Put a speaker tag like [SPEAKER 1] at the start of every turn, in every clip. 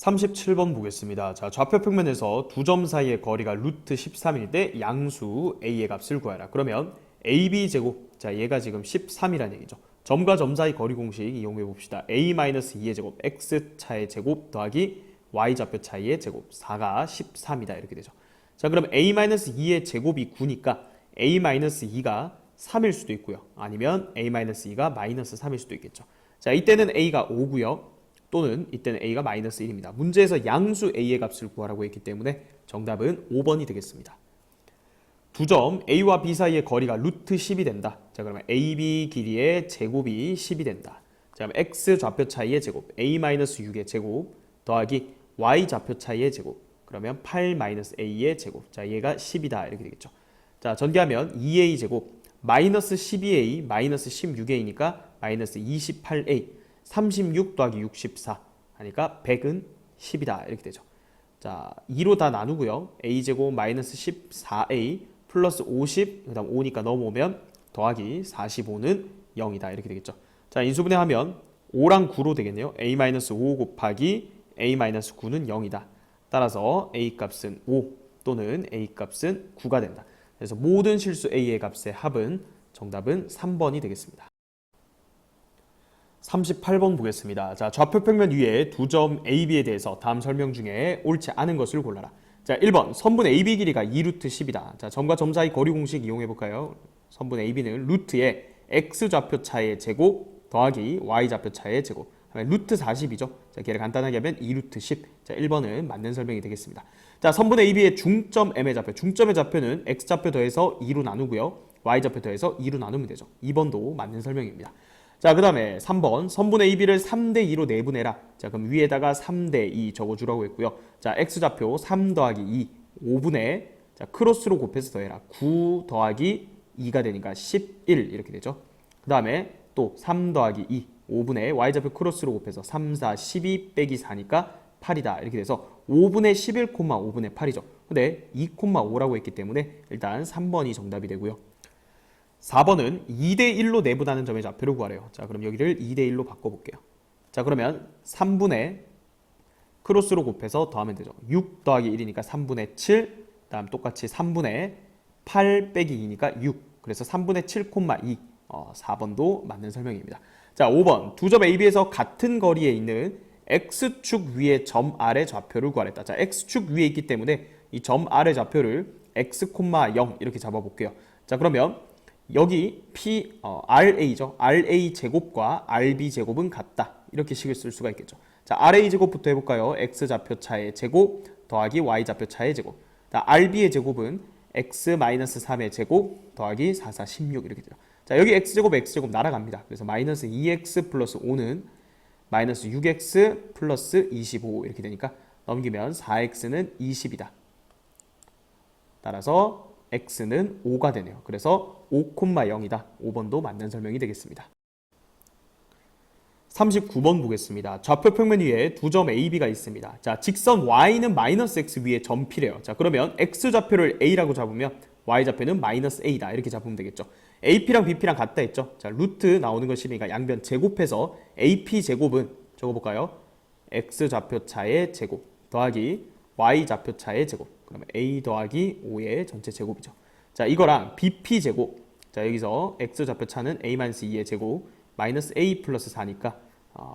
[SPEAKER 1] 37번 보겠습니다. 자, 좌표 평면에서 두 점 사이의 거리가 루트 13일 때 양수 a의 값을 구하라. 그러면 ab 제곱, 자 얘가 지금 13이라는 얘기죠. 점과 점 사이 거리 공식 이용해 봅시다. a-2의 제곱, x 차의 제곱 더하기 y 좌표 차이의 제곱, 4가 13이다 이렇게 되죠. 자, 그럼 a-2의 제곱이 9니까 a-2가 3일 수도 있고요. 아니면 a-2가 마이너스 3일 수도 있겠죠. 자, 이때는 a가 5고요. 또는 이때는 a가 마이너스 1입니다. 문제에서 양수 a의 값을 구하라고 했기 때문에 정답은 5번이 되겠습니다. 두 점 a와 b 사이의 거리가 루트 10이 된다. 자, 그러면 ab 길이의 제곱이 10이 된다. 자, 그럼 x 좌표 차이의 제곱, a-6의 제곱 더하기 y 좌표 차이의 제곱. 그러면 8-a의 제곱. 자, 얘가 10이다 이렇게 되겠죠. 자, 전개하면 2a 제곱 마이너스 12a 마이너스 16a니까 마이너스 28a 36 더하기 64 하니까 100은 10이다 이렇게 되죠. 자, 2로 다 나누고요. a제곱 마이너스 14a 플러스 50, 그 다음 5니까 넘어오면 더하기 45는 0이다 이렇게 되겠죠. 자, 인수분해하면 5랑 9로 되겠네요. a-5 곱하기 a-9는 0이다. 따라서 a 값은 5 또는 a 값은 9가 된다. 그래서 모든 실수 a의 값의 합은 정답은 3번이 되겠습니다. 38번 보겠습니다. 자, 좌표 평면 위에 두 점 AB에 대해서 다음 설명 중에 옳지 않은 것을 골라라. 자, 1번 선분 AB 길이가 2루트 10이다. 자, 점과 점 사이 거리 공식 이용해 볼까요? 선분 AB는 루트에 x 좌표 차의 제곱 더하기 y 좌표 차의 제곱 하면 루트 40이죠. 자, 걔를 간단하게 하면 2루트 10. 자, 1번은 맞는 설명이 되겠습니다. 자, 선분 AB의 중점 M의 좌표. 중점의 좌표는 x 좌표 더해서 2로 나누고요. y 좌표 더해서 2로 나누면 되죠. 2번도 맞는 설명입니다. 자, 그 다음에 3번 선분의 AB를 3대2로 내분해라. 자, 그럼 위에다가 3대2 적어주라고 했고요. 자, x좌표 3 더하기 2 5분의 자, 크로스로 곱해서 더해라. 9 더하기 2가 되니까 11 이렇게 되죠. 그 다음에 또 3 더하기 2 5분의 y좌표 크로스로 곱해서 3, 4, 12 빼기 4니까 8이다 이렇게 돼서 5분의 11, 5분의 8이죠. 근데 2,5라고 했기 때문에 일단 3번이 정답이 되고요. 4번은 2대1로 내분하는 점의 좌표를 구하래요. 자, 그럼 여기를 2대1로 바꿔볼게요. 자, 그러면 3분의 크로스로 곱해서 더하면 되죠. 6 더하기 1이니까 3분의 7, 다음 똑같이 3분의 8 빼기 2니까 6. 그래서 3분의 7,2. 4번도 맞는 설명입니다. 자, 5번 두 점 AB에서 같은 거리에 있는 X축 위의 점 R의 좌표를 구하랬다. 자, X축 위에 있기 때문에 이 점 R의 좌표를 X, 0 이렇게 잡아볼게요. 자, 그러면 여기 RA죠. RA 제곱과 RB 제곱은 같다. 이렇게 식을 쓸 수가 있겠죠. 자, RA 제곱부터 해볼까요? X 좌표 차의 제곱 더하기 Y 좌표 차의 제곱. 자, RB의 제곱은 X-3의 제곱 더하기 4, 4, 16 이렇게 돼요. 자, 여기 X제곱, X제곱 날아갑니다. 그래서 마이너스 2X 플러스 5는 마이너스 6X 플러스 25 이렇게 되니까 넘기면 4X는 20이다. 따라서 x는 5가 되네요. 그래서 5,0이다. 5번도 맞는 설명이 되겠습니다. 39번 보겠습니다. 좌표 평면 위에 두 점 AB가 있습니다. 자, 직선 y는 마이너스 x 위에 점피래요. 자, 그러면 x 좌표를 a라고 잡으면 y 좌표는 마이너스 a다. 이렇게 잡으면 되겠죠. AP랑 BP랑 같다 했죠. 자, 루트 나오는 것이니까 양변 제곱해서 AP 제곱은 적어볼까요? x 좌표 차의 제곱 더하기 y 좌표 차의 제곱. 그러면 a 더하기 5의 전체 제곱이죠. 자, 이거랑 bp 제곱. 자, 여기서 x 좌표 차는 a-2의 제곱 마이너스 a 플러스 4니까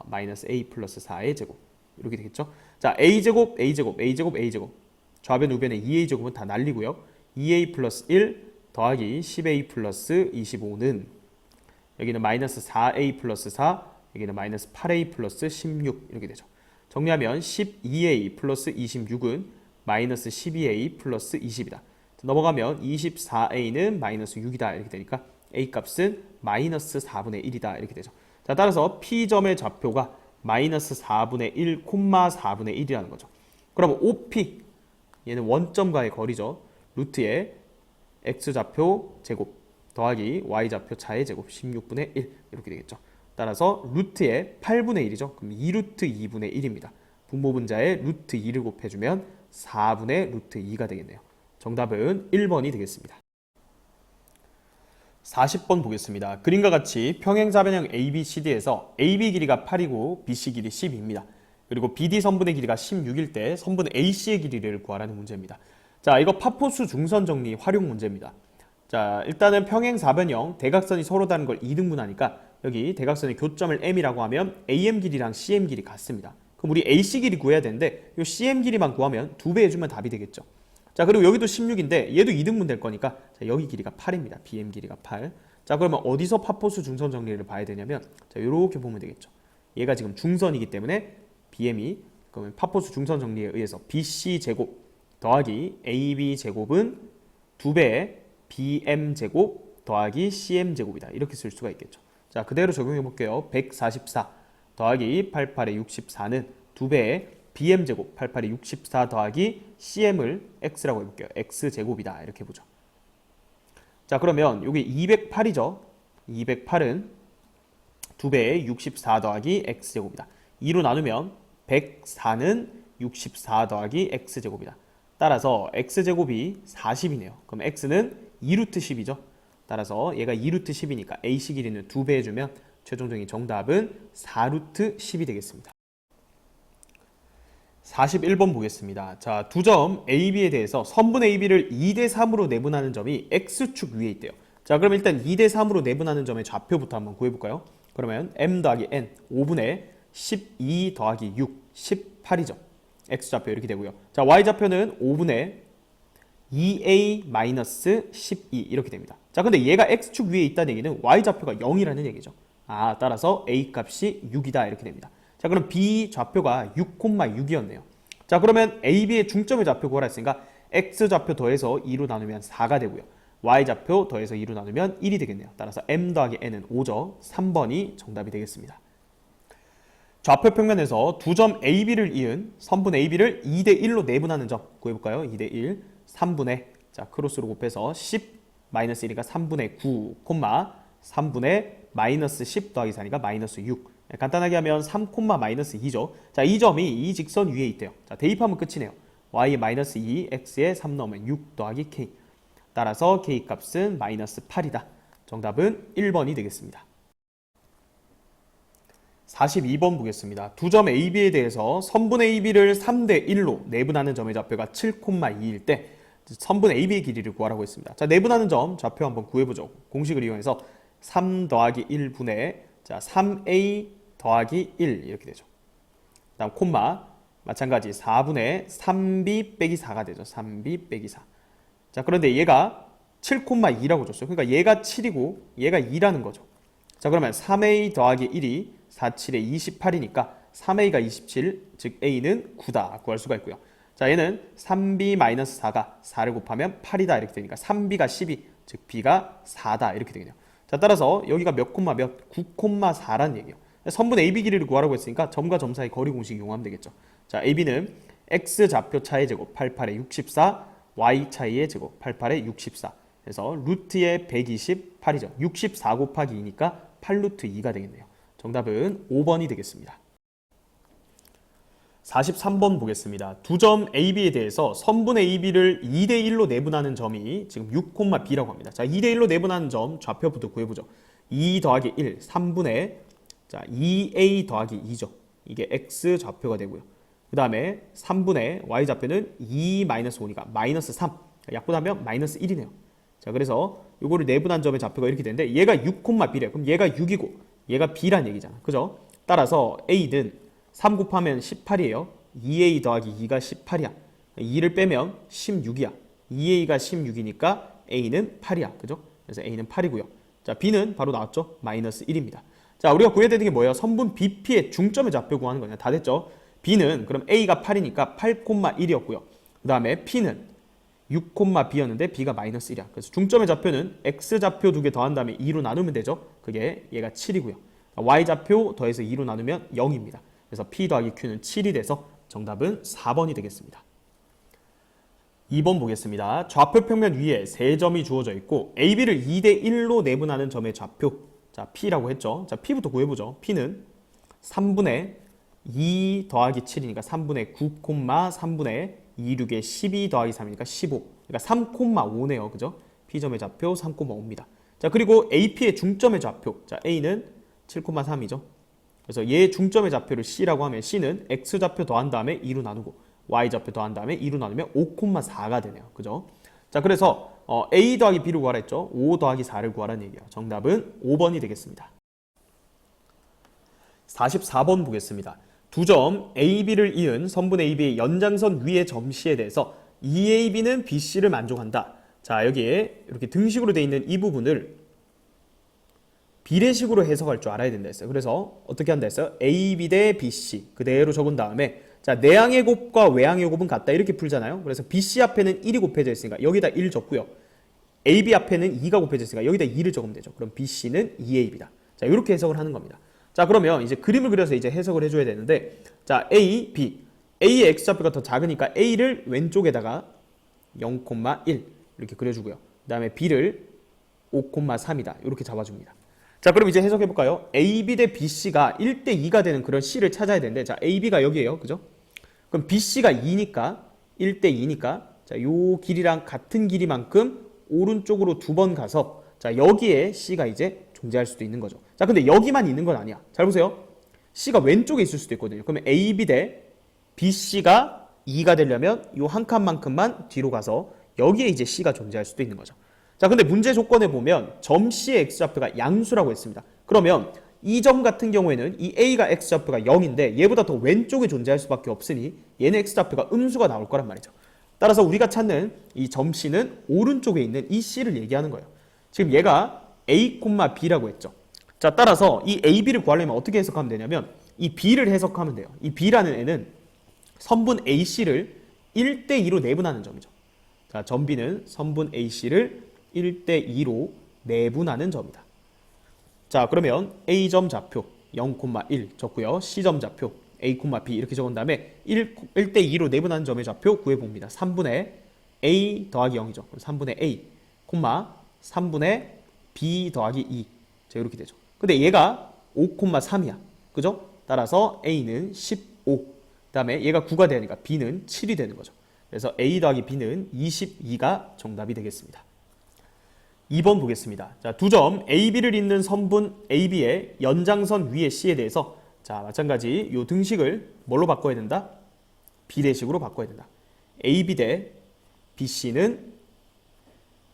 [SPEAKER 1] 마이너스 a 플러스 4의 제곱 이렇게 되겠죠. 자, a 제곱, a 제곱, a 제곱, a 제곱. 좌변 우변의 2a 제곱은 다 날리고요. 2a 플러스 1 더하기 10a 플러스 25는 여기는 마이너스 4a 플러스 4, 여기는 마이너스 8a 플러스 16 이렇게 되죠. 정리하면 12a 플러스 26은 마이너스 12a 플러스 20이다. 넘어가면 24a는 마이너스 6이다 이렇게 되니까 a 값은 마이너스 4분의 1이다 이렇게 되죠. 자, 따라서 P점의 좌표가 마이너스 4분의 1, 4분의 1이라는 거죠. 그러면 OP 얘는 원점과의 거리죠. 루트에 x좌표 제곱 더하기 y좌표 차의 제곱 16분의 1 이렇게 되겠죠. 따라서 루트에 8분의 1이죠. 그럼 2루트 2분의 1입니다. 분모분자에 루트 2를 곱해주면 4분의 루트 2가 되겠네요. 정답은 1번이 되겠습니다. 40번 보겠습니다. 그림과 같이 평행사변형 ABCD에서 AB 길이가 8이고 BC 길이 10입니다. 그리고 BD 선분의 길이가 16일 때 선분 AC의 길이를 구하라는 문제입니다. 자, 이거 파포수 중선 정리 활용 문제입니다. 자, 일단은 평행 4변형 대각선이 서로 다른 걸 2등분하니까 여기 대각선의 교점을 M이라고 하면 AM 길이랑 CM 길이 같습니다. 그럼 우리 AC 길이 구해야 되는데 이 CM 길이만 구하면 2배 해주면 답이 되겠죠. 자, 그리고 여기도 16인데 얘도 2등분 될 거니까 자, 여기 길이가 8입니다. BM 길이가 8. 자, 그러면 어디서 파포수 중선 정리를 봐야 되냐면 자, 이렇게 보면 되겠죠. 얘가 지금 중선이기 때문에 BM이 그러면 파포수 중선 정리에 의해서 BC 제곱 더하기 AB 제곱은 2배의 BM 제곱 더하기 CM 제곱이다. 이렇게 쓸 수가 있겠죠. 자, 그대로 적용해 볼게요. 144 더하기 88의 64는 2배의 BM 제곱 88의 64 더하기 CM을 X라고 해볼게요. X 제곱이다. 이렇게 보죠. 자, 그러면 여기 208이죠. 208은 2배의 64 더하기 X 제곱이다. 2로 나누면 104는 64 더하기 X 제곱이다. 따라서 X 제곱이 40이네요. 그럼 X는 2루트 10이죠. 따라서 얘가 2루트 10이니까 AC 길이는 2배 해주면 최종적인 정답은 4루트 10이 되겠습니다. 41번 보겠습니다. 자, 두 점 AB에 대해서 선분 AB를 2대3으로 내분하는 점이 X축 위에 있대요. 자, 그럼 일단 2대3으로 내분하는 점의 좌표부터 한번 구해볼까요? 그러면 M 더하기 N 5분의 12 더하기 6 18이죠. X좌표 이렇게 되고요. 자, Y좌표는 5분의 2A-12 이렇게 됩니다. 자, 근데 얘가 X축 위에 있다는 얘기는 Y좌표가 0이라는 얘기죠. 아, 따라서 A 값이 6이다 이렇게 됩니다. 자, 그럼 B 좌표가 6,6이었네요. 자, 그러면 AB의 중점의 좌표 구하라 했으니까 X좌표 더해서 2로 나누면 4가 되고요. Y좌표 더해서 2로 나누면 1이 되겠네요. 따라서 M 더하기 N은 5죠. 3번이 정답이 되겠습니다. 좌표 평면에서 두 점 AB를 이은 선분 AB를 2대1로 내분하는 점 구해볼까요? 2대1 3분의 자 크로스로 곱해서 10 마이너스 1이니까 3분의 9 3분의 마이너스 10 더하기 4니까 마이너스 6 간단하게 하면 3 마이너스 2죠. 자, 이 점이 이 직선 위에 있대요. 자, 대입하면 끝이네요. y 마이너스 2 x에 3 넣으면 6 더하기 k 따라서 k 값은 마이너스 8이다. 정답은 1번이 되겠습니다. 42번 보겠습니다. 두 점 AB에 대해서 선분 AB를 3대1로 내분하는 점의 좌표가 7,2일 때 선분 AB의 길이를 구하라고 했습니다. 자, 내분하는 점 좌표 한번 구해보죠. 공식을 이용해서 3 더하기 1분의 자 3A 더하기 1 이렇게 되죠. 다음 콤마 마찬가지 4분의 3B 빼기 4가 되죠. 3B 빼기 4. 자, 그런데 얘가 7,2라고 줬어요. 그러니까 얘가 7이고 얘가 2라는 거죠. 자, 그러면 3A 더하기 1이 4, 7에 28이니까 3A가 27, 즉 A는 9다 구할 수가 있고요. 자, 얘는 3B-4가 4를 곱하면 8이다 이렇게 되니까 3B가 12, 즉 B가 4다 이렇게 되겠네요. 자, 따라서 여기가 몇 콤마 몇? 9,4라는 얘기예요. 선분 AB 길이를 구하라고 했으니까 점과 점 사이 거리 공식 이용하면 되겠죠. 자, AB는 X 좌표 차의 제곱 88에 64, Y 차이의 제곱 88에 64. 그래서 루트의 128이죠. 64 곱하기 2니까 8루트 2가 되겠네요. 정답은 5번이 되겠습니다. 43번 보겠습니다. 두 점 AB에 대해서 선분 AB를 2대1로 내분하는 점이 지금 6,B라고 합니다. 자, 2대1로 내분하는 점 좌표부터 구해보죠. 2 더하기 1, 3분의 자 2A 더하기 2죠. 이게 X 좌표가 되고요. 그 다음에 3분의 Y좌표는 2-5니까 마이너스 3. 약분하면 마이너스 1이네요. 자, 그래서 이거를 내분한 점의 좌표가 이렇게 되는데 얘가 6,B래요. 그럼 얘가 6이고 얘가 B란 얘기잖아. 그죠? 따라서 A는 3 곱하면 18이에요. 2A 더하기 2가 18이야. 2를 빼면 16이야. 2A가 16이니까 A는 8이야. 그죠? 그래서 A는 8이고요. 자, B는 바로 나왔죠? 마이너스 1입니다. 자, 우리가 구해야 되는 게 뭐예요? 선분 BP의 중점의 좌표 구하는 거냐? 다 됐죠? B는 그럼 A가 8이니까 8,1이었고요. 그 다음에 P는 6,B였는데 B가 마이너스 1이야. 그래서 중점의 좌표는 X좌표 2개 더한 다음에 2로 나누면 되죠? 그게 얘가 7이고요. Y좌표 더해서 2로 나누면 0입니다. 그래서 P 더하기 Q는 7이 돼서 정답은 4번이 되겠습니다. 2번 보겠습니다. 좌표 평면 위에 세 점이 주어져 있고 AB를 2대1로 내분하는 점의 좌표 자 P라고 했죠. 자, P부터 구해보죠. P는 3분의 2 더하기 7이니까 3분의 9, 3분의 2, 6에 12 더하기 3이니까 15. 그러니까 3,5네요. 그죠? P점의 좌표 3,5입니다. 자, 그리고 AP의 중점의 좌표. 자, A는 7,3이죠. 그래서 얘 중점의 좌표를 C라고 하면 C는 X좌표 더한 다음에 2로 나누고 Y좌표 더한 다음에 2로 나누면 5,4가 되네요. 그죠? 자, 그래서 A 더하기 B를 구하라 했죠. 5 더하기 4를 구하라는 얘기예요. 정답은 5번이 되겠습니다. 44번 보겠습니다. 두 점 AB를 이은 선분 AB의 연장선 위의 점 C에 대해서 EAB는 BC를 만족한다. 자, 여기에 이렇게 등식으로 되어 있는 이 부분을 비례식으로 해석할 줄 알아야 된다 했어요. 그래서 어떻게 한다 했어요? AB 대 BC 그대로 적은 다음에 자, 내항의 곱과 외항의 곱은 같다 이렇게 풀잖아요. 그래서 BC 앞에는 1이 곱해져 있으니까 여기다 1 적고요. AB 앞에는 2가 곱해져 있으니까 여기다 2를 적으면 되죠. 그럼 BC는 2AB다. 자, 이렇게 해석을 하는 겁니다. 자, 그러면 이제 그림을 그려서 이제 해석을 해줘야 되는데 자, A, B. A의 X좌표가 더 작으니까 A를 왼쪽에다가 0,1 이렇게 그려주고요. 그 다음에 B를 5,3이다. 이렇게 잡아줍니다. 자, 그럼 이제 해석해볼까요? AB 대 BC가 1대2가 되는 그런 C를 찾아야 되는데 자, AB가 여기에요. 그죠? 그럼 BC가 2니까 1대2니까 자, 요 길이랑 같은 길이만큼 오른쪽으로 2번 가서 자, 여기에 C가 이제 존재할 수도 있는 거죠. 자, 근데 여기만 있는 건 아니야. 잘 보세요. C가 왼쪽에 있을 수도 있거든요. 그러면 AB 대 BC가 2가 되려면 요 한 칸만큼만 뒤로 가서 여기에 이제 C가 존재할 수도 있는 거죠. 자, 근데 문제 조건에 보면 점 C의 X좌표가 양수라고 했습니다. 그러면 이 점 같은 경우에는 이 A가 X좌표가 0인데 얘보다 더 왼쪽에 존재할 수밖에 없으니 얘는 X좌표가 음수가 나올 거란 말이죠. 따라서 우리가 찾는 이 점 C는 오른쪽에 있는 이 C를 얘기하는 거예요. 지금 얘가 A, B라고 했죠. 자, 따라서 이 A, B를 구하려면 어떻게 해석하면 되냐면 이 B를 해석하면 돼요. 이 B라는 애는 선분 AC를 1대2로 내분하는 점이죠. 자, 점 B는 선분 AC를 1대2로 내분하는 점이다. 자, 그러면 A점 좌표 0,1 적고요. C점 좌표 A, B 이렇게 적은 다음에 1대2로 내분하는 점의 좌표 구해봅니다. 3분의 A 더하기 0이죠. 3분의 A, 3분의 B 더하기 2. 자, 이렇게 되죠. 근데 얘가 5,3이야. 그죠? 따라서 A는 15. 그 다음에 얘가 9가 되니까 B는 7이 되는 거죠. 그래서 A 더하기 B는 22가 정답이 되겠습니다. 2번 보겠습니다. 자, 두 점 AB를 잇는 선분 AB의 연장선 위의 C에 대해서 자, 마찬가지 요 등식을 뭘로 바꿔야 된다? 비례식으로 바꿔야 된다. AB 대 BC는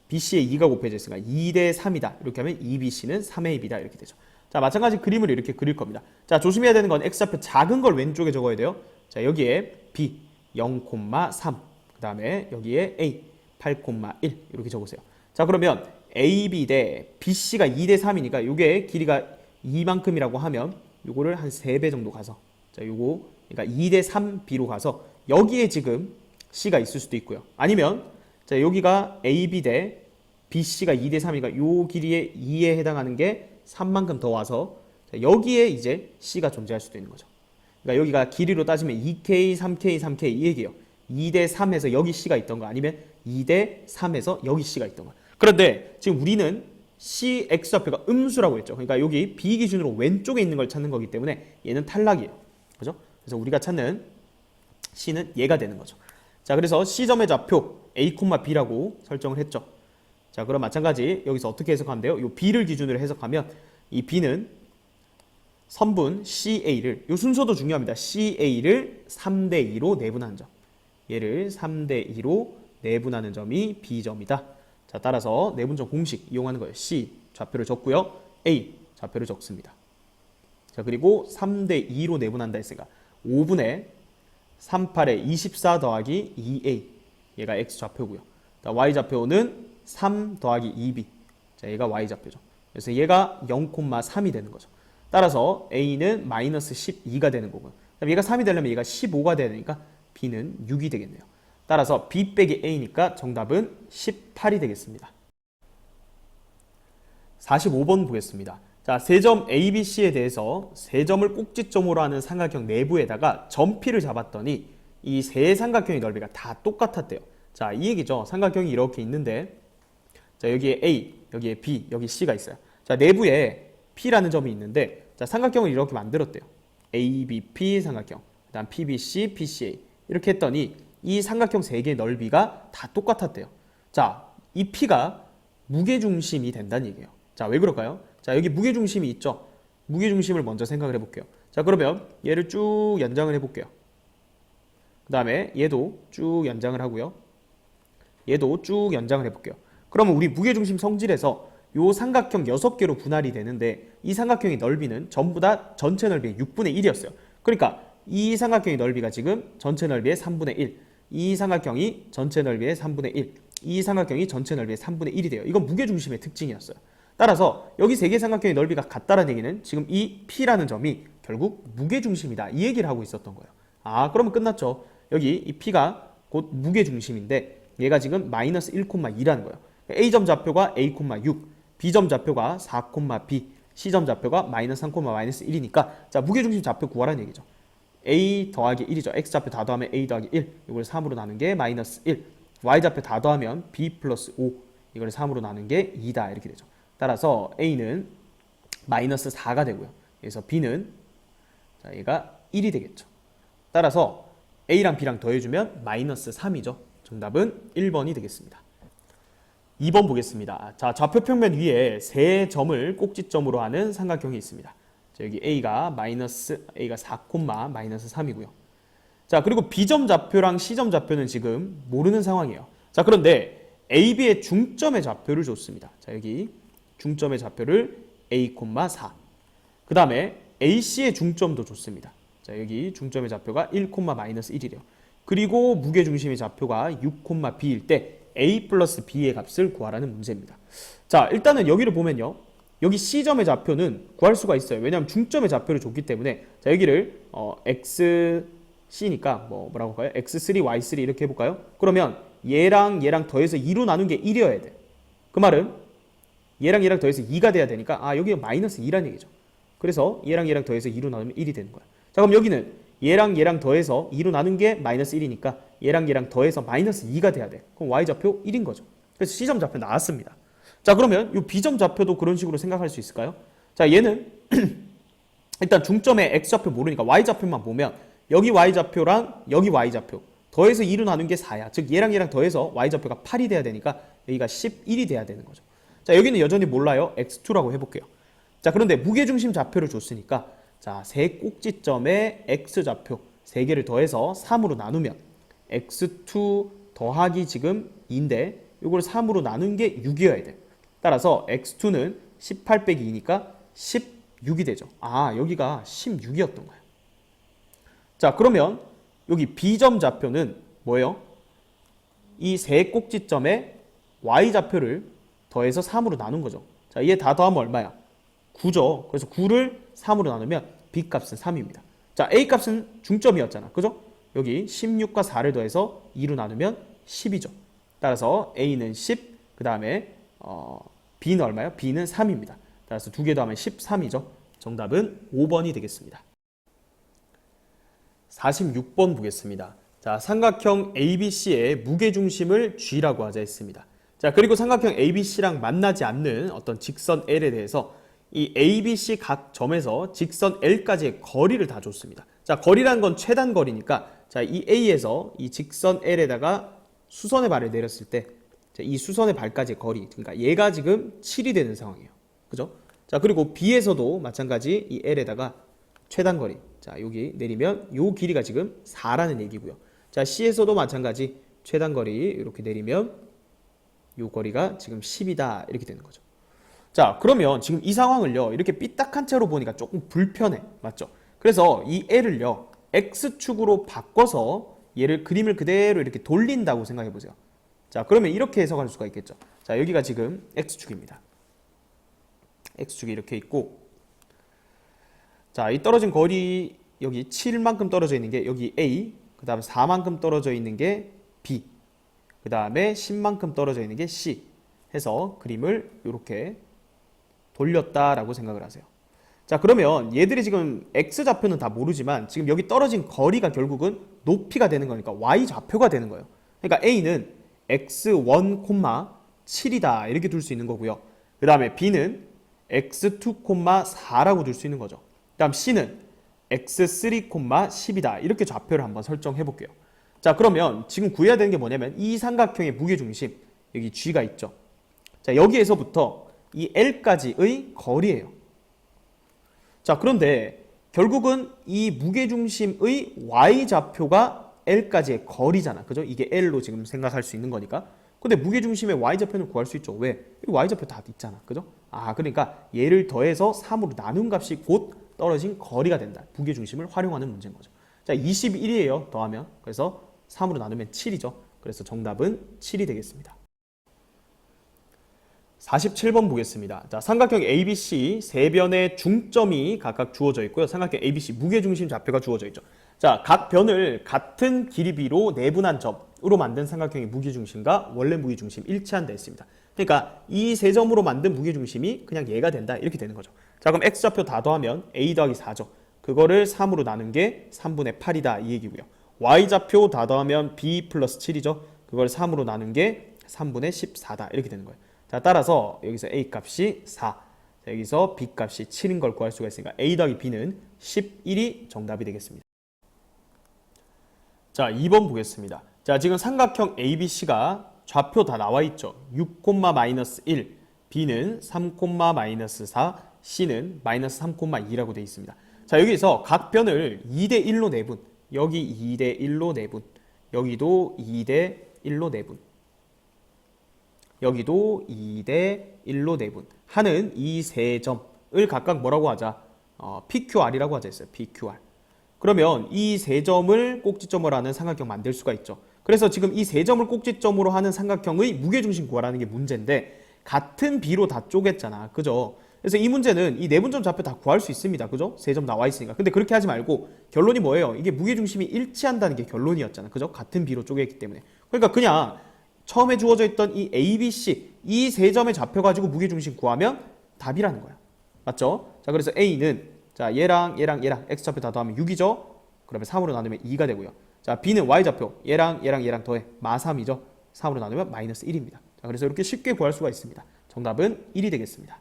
[SPEAKER 1] BC에 2가 곱해져 있으니까 2 대 3이다. 이렇게 하면 2BC는 3AB다. 이렇게 되죠. 자, 마찬가지 그림을 이렇게 그릴 겁니다. 자, 조심해야 되는 건 X좌표 작은 걸 왼쪽에 적어야 돼요. 자, 여기에 B 0,3 그 다음에 여기에 A 8,1 이렇게 적으세요. 자, 그러면 AB 대 BC가 2 대 3이니까 이게 길이가 이만큼이라고 하면 요거를 한 3배 정도 가서 자, 요거 그러니까 2 대 3B로 가서 여기에 지금 C가 있을 수도 있고요. 아니면 자, 여기가 AB 대 BC가 2 대 3이니까 요 길이에 2에 해당하는 게 3만큼 더 와서 자, 여기에 이제 C가 존재할 수도 있는 거죠. 그러니까 여기가 길이로 따지면 2K, 3K, 3K 이 얘기예요. 2 대 3에서 여기 C가 있던 거 아니면 2 대 3에서 여기 C가 있던 거. 그런데 지금 우리는 C, X좌표가 음수라고 했죠. 그러니까 여기 B 기준으로 왼쪽에 있는 걸 찾는 거기 때문에 얘는 탈락이에요. 그죠? 그래서 우리가 찾는 C는 얘가 되는 거죠. 자, 그래서 C점의 좌표 A, B라고 설정을 했죠. 자, 그럼 마찬가지 여기서 어떻게 해석하면 돼요? 이 B를 기준으로 해석하면 이 B는 선분 CA를 이 순서도 중요합니다. CA를 3대2로 내분하는 점. 얘를 3대2로 내분하는 점이 B점이다. 자, 따라서 내분점 공식 이용하는 거예요. C 좌표를 적고요. A 좌표를 적습니다. 자, 그리고 3대2로 내분한다 했으니까 5분의 38에 24 더하기 2A 얘가 X 좌표고요. Y 좌표는 3 더하기 2B 자, 얘가 Y 좌표죠. 그래서 얘가 0,3이 되는 거죠. 따라서 A는 마이너스 12가 되는 거고요. 얘가 3이 되려면 얘가 15가 돼야 되니까 B는 6이 되겠네요. 따라서 B 빼기 A니까 정답은 18이 되겠습니다. 45번 보겠습니다. 자, 세점 ABC에 대해서 세점을 꼭지점으로 하는 삼각형 내부에다가 점 P를 잡았더니 이 세 삼각형의 넓이가 다 똑같았대요. 자, 이 얘기죠. 삼각형이 이렇게 있는데 자, 여기에 A, 여기에 B, 여기 C가 있어요. 자, 내부에 P라는 점이 있는데 자, 삼각형을 이렇게 만들었대요. ABP 삼각형, 그 다음 PBC, PCA 이렇게 했더니 이 삼각형 세 개의 넓이가 다 똑같았대요. 자, 이 P가 무게중심이 된다는 얘기예요. 자, 왜 그럴까요? 자, 여기 무게중심이 있죠. 무게중심을 먼저 생각을 해볼게요. 자, 그러면 얘를 쭉 연장을 해볼게요. 그 다음에 얘도 쭉 연장을 하고요. 얘도 쭉 연장을 해볼게요. 그러면 우리 무게중심 성질에서 요 삼각형 6개로 분할이 되는데 이 삼각형의 넓이는 전부 다 전체 넓이의 6분의 1이었어요. 그러니까 이 삼각형의 넓이가 지금 전체 넓이의 3분의 1, 이 삼각형이 전체 넓이의 3분의 1, 이 삼각형이 전체 넓이의 3분의 1이 돼요. 이건 무게중심의 특징이었어요. 따라서 여기 세 개 삼각형의 넓이가 같다는 얘기는 지금 이 P라는 점이 결국 무게중심이다. 이 얘기를 하고 있었던 거예요. 아, 그러면 끝났죠. 여기 이 P가 곧 무게중심인데 얘가 지금 마이너스 1,2라는 거예요. A점 좌표가 A,6, B점 좌표가 4,B, C점 좌표가 마이너스 3, 마이너스 1이니까 자, 무게중심 좌표 구하라는 얘기죠. A 더하기 1이죠. X좌표 다 더하면 A 더하기 1, 이걸 3으로 나눈 게 마이너스 1, Y좌표 다 더하면 B 플러스 5, 이걸 3으로 나눈 게 2다. 이렇게 되죠. 따라서 A는 마이너스 4가 되고요. 그래서 B는 자, 얘가 1이 되겠죠. 따라서 A랑 B랑 더해주면 마이너스 3이죠. 정답은 1번이 되겠습니다. 2번 보겠습니다. 자, 좌표평면 위에 세 점을 꼭지점으로 하는 삼각형이 있습니다. 자, 여기 A가 4, 마이너스 3이고요. 자, 그리고 B점 좌표랑 C점 좌표는 지금 모르는 상황이에요. 자, 그런데 AB의 중점의 좌표를 줬습니다. 자, 여기 중점의 좌표를 A, 4. 그 다음에 AC의 중점도 줬습니다. 자, 여기 중점의 좌표가 1, 마이너스 1이래요. 그리고 무게중심의 좌표가 6, B일 때 A 플러스 B의 값을 구하라는 문제입니다. 자, 일단은 여기를 보면요. 여기 C점의 좌표는 구할 수가 있어요. 왜냐하면 중점의 좌표를 줬기 때문에. 자, 여기를 XC니까 뭐라고 할까요? X3, Y3 이렇게 해볼까요? 그러면 얘랑 더해서 2로 나눈 게 1이어야 돼. 그 말은 얘랑 더해서 2가 돼야 되니까 여기가 마이너스 2라는 얘기죠. 그래서 얘랑 더해서 2로 나누면 1이 되는 거야. 자, 그럼 여기는 얘랑 더해서 2로 나눈 게 마이너스 1이니까 얘랑 더해서 마이너스 2가 돼야 돼. 그럼 Y좌표 1인 거죠. 그래서 C점 좌표 나왔습니다. 자, 그러면 이 B점 좌표도 그런 식으로 생각할 수 있을까요? 자, 얘는 일단 중점의 X좌표 모르니까 Y좌표만 보면 여기 Y좌표랑 여기 Y좌표 더해서 2로 나눈 게 4야. 즉 얘랑 더해서 Y좌표가 8이 돼야 되니까 여기가 11이 돼야 되는 거죠. 자, 여기는 여전히 몰라요. X2라고 해볼게요. 자, 그런데 무게중심 좌표를 줬으니까 자, 세 꼭지점의 X좌표 3개를 더해서 3으로 나누면 X2 더하기 지금 2인데 이걸 3으로 나눈 게 6이어야 돼. 따라서 X2는 18 빼기 2니까 16이 되죠. 여기가 16이었던 거예요. 자, 그러면 여기 B점 좌표는 뭐예요? 이 세 꼭지점의 Y좌표를 더해서 3으로 나눈 거죠. 자, 얘 다 더하면 얼마야? 9죠. 그래서 9를 3으로 나누면 B 값은 3입니다. 자, A 값은 중점이었잖아. 그죠? 여기 16과 4를 더해서 2로 나누면 10이죠. 따라서 A는 10, 그 다음에 B는 얼마요? B는 3입니다. 따라서 두 개 더하면 13이죠. 정답은 5번이 되겠습니다. 46번 보겠습니다. 자, 삼각형 ABC의 무게중심을 G라고 하자 했습니다. 자, 그리고 삼각형 ABC랑 만나지 않는 어떤 직선 L에 대해서 이 ABC 각 점에서 직선 L까지의 거리를 다 줬습니다. 자, 거리라는 건 최단 거리니까 자, 이 A에서 이 직선 L에다가 수선의 발을 내렸을 때 이 수선의 발까지의 거리, 그러니까 얘가 지금 7이 되는 상황이에요. 그죠? 자, 그리고 B에서도 마찬가지 이 L에다가 최단 거리, 자, 여기 내리면 요 길이가 지금 4라는 얘기고요. 자, C에서도 마찬가지 최단 거리 이렇게 내리면 요 거리가 지금 10이다 이렇게 되는 거죠. 자, 그러면 지금 이 상황을요 이렇게 삐딱한 채로 보니까 조금 불편해. 맞죠? 그래서 이 L을요 X축으로 바꿔서 얘를 그림을 그대로 이렇게 돌린다고 생각해 보세요. 자, 그러면 이렇게 해석할 수가 있겠죠. 자, 여기가 지금 X축입니다. X축이 이렇게 있고, 자, 이 떨어진 거리 여기 7만큼 떨어져 있는 게 여기 A, 그 다음에 4만큼 떨어져 있는 게 B, 그 다음에 10만큼 떨어져 있는 게 C 해서 그림을 이렇게 돌렸다라고 생각을 하세요. 자, 그러면 얘들이 지금 X좌표는 다 모르지만 지금 여기 떨어진 거리가 결국은 높이가 되는 거니까 Y좌표가 되는 거예요. 그러니까 A는 X1, 7이다 이렇게 둘 수 있는 거고요. 그 다음에 B는 X2, 4라고 둘 수 있는 거죠. 그 다음 C는 X3, 10이다 이렇게 좌표를 한번 설정해 볼게요. 자, 그러면 지금 구해야 되는 게 뭐냐면 이 삼각형의 무게중심 여기 G가 있죠. 자, 여기에서부터 이 L까지의 거리예요. 자, 그런데 결국은 이 무게중심의 y좌표가 L까지의 거리잖아. 그죠? 이게 L로 지금 생각할 수 있는 거니까. 근데 무게중심의 y좌표는 구할 수 있죠. 왜? 이 y좌표 다 있잖아. 그죠? 그러니까 얘를 더해서 3으로 나눈 값이 곧 떨어진 거리가 된다. 무게중심을 활용하는 문제인 거죠. 자, 21이에요. 더하면. 그래서 3으로 나누면 7이죠. 그래서 정답은 7이 되겠습니다. 47번 보겠습니다. 자, 삼각형 ABC 세 변의 중점이 각각 주어져 있고요. 삼각형 ABC 무게중심 좌표가 주어져 있죠. 자, 각 변을 같은 길이비로 내분한 점으로 만든 삼각형의 무게중심과 원래 무게중심 일치한다 했습니다. 그러니까 이 세 점으로 만든 무게중심이 그냥 얘가 된다. 이렇게 되는 거죠. 자, 그럼 X좌표 다 더하면 A 더하기 4죠. 그거를 3으로 나눈 게 3분의 8이다. 이 얘기고요. Y좌표 다 더하면 B 플러스 7이죠. 그걸 3으로 나눈 게 3분의 14다. 이렇게 되는 거예요. 자, 따라서 여기서 A 값이 4, 자, 여기서 B 값이 7인 걸 구할 수가 있으니까 A 더하기 B는 11이 정답이 되겠습니다. 자, 2번 보겠습니다. 자, 지금 삼각형 ABC가 좌표 다 나와 있죠. 6,-1, B는 3,-4, C는 마이너스 3,2라고 되어 있습니다. 자, 여기서 각 변을 2대 1로 내분, 여기 2대 1로 내분, 여기도 2대 1로 내분, 여기도 2대 1로 내분 하는 이 세 점을 각각 뭐라고 하자? PQR이라고 하자 했어요. PQR. 그러면 이 세 점을 꼭지점으로 하는 삼각형 만들 수가 있죠. 그래서 지금 이 세 점을 꼭지점으로 하는 삼각형의 무게중심 구하라는 게 문제인데 같은 비로 다 쪼갰잖아. 그죠? 그래서 이 문제는 이 내분점 좌표 다 구할 수 있습니다. 그죠? 세 점 나와 있으니까. 근데 그렇게 하지 말고 결론이 뭐예요? 이게 무게중심이 일치한다는 게 결론이었잖아. 그죠? 같은 비로 쪼갰기 때문에. 그러니까 그냥 처음에 주어져 있던 이 ABC 이 세 점의 좌표 가지고 무게중심 구하면 답이라는 거야. 맞죠? 자, 그래서 A는 자, 얘랑 X좌표 다 더하면 6이죠? 그러면 3으로 나누면 2가 되고요. 자, B는 Y좌표 얘랑 더해 마3이죠? 3으로 나누면 마이너스 1입니다. 자, 그래서 이렇게 쉽게 구할 수가 있습니다. 정답은 1이 되겠습니다.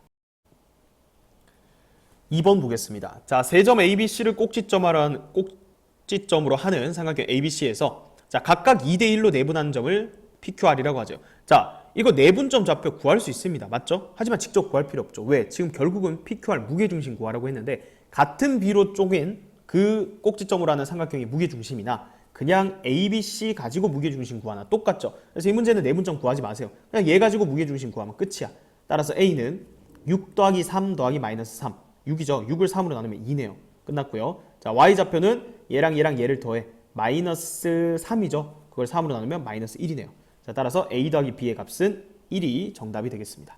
[SPEAKER 1] 2번 보겠습니다. 자, 세 점 ABC를 꼭지점으로 하는 삼각형 ABC에서 자, 각각 2대 1로 내분한 점을 PQR이라고 하죠. 자, 이거 내분점 좌표 구할 수 있습니다. 맞죠? 하지만 직접 구할 필요 없죠. 왜? 지금 결국은 PQR 무게중심 구하라고 했는데 같은 비로 쪼갠 그 꼭지점으로 하는 삼각형의 무게중심이나 그냥 ABC 가지고 무게중심 구하나 똑같죠. 그래서 이 문제는 내분점 구하지 마세요. 그냥 얘 가지고 무게중심 구하면 끝이야. 따라서 A는 6 더하기 3 더하기 마이너스 3 6이죠. 6을 3으로 나누면 2네요. 끝났고요. 자, Y좌표는 얘랑 얘를 더해 마이너스 3이죠. 그걸 3으로 나누면 마이너스 1이네요. 자, 따라서 A 더하기 B의 값은 1이 정답이 되겠습니다.